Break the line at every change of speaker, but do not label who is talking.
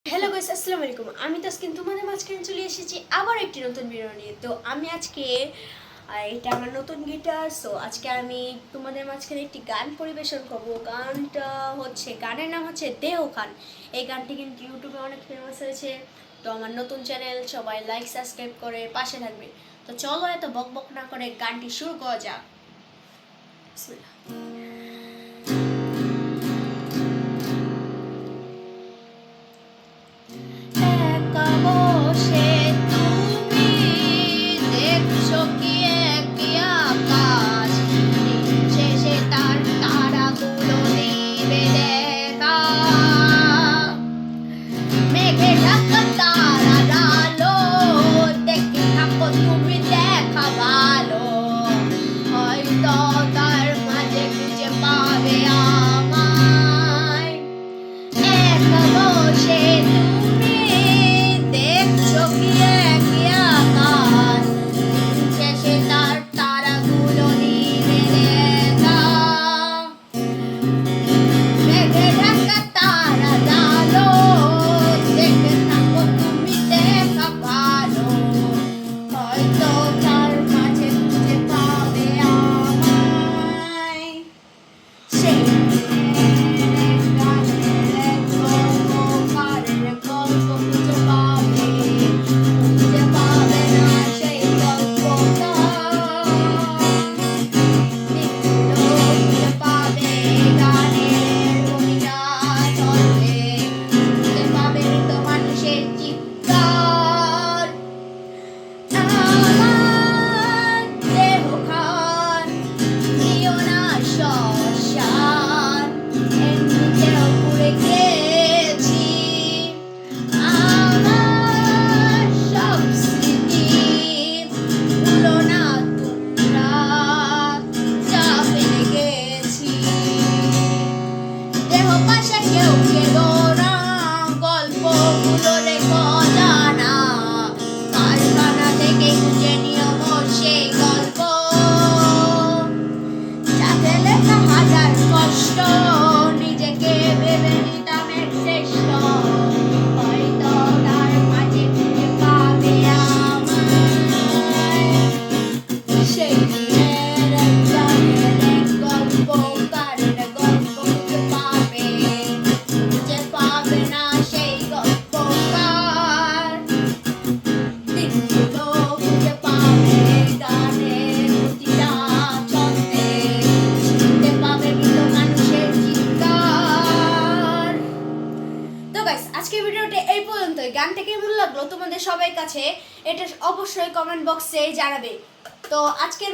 Hello guys, আসসালামু আলাইকুম। আমি তাসকিন তোমাদের মাঝখানে চলে এসেছি আবার একটি নতুন ভিডিও নিয়ে। তো আমি আজকে এটা আমার নতুন গিটার। সো আজকে আমি তোমাদের মাঝখানে একটি গান পরিবেশন করব। গানের নাম হচ্ছে দেহ খান। এই গানটি কিন্তু ইউটিউবে অনেক ফেমাস হয়েছে। তো আমার নতুন চ্যানেল, সবাই লাইক সাবস্ক্রাইব করে পাশে থাকবে। তো চলো এত বকবক না করে গানটি শুরু করা যাক। বিসমিল্লাহ। আজকের ভিডিওটা এই পর্যন্তই। গানটা কেমন লাগলো তোমাদের সবার কাছে এটা অবশ্যই কমেন্ট বক্সে জানাবে। তো আজকের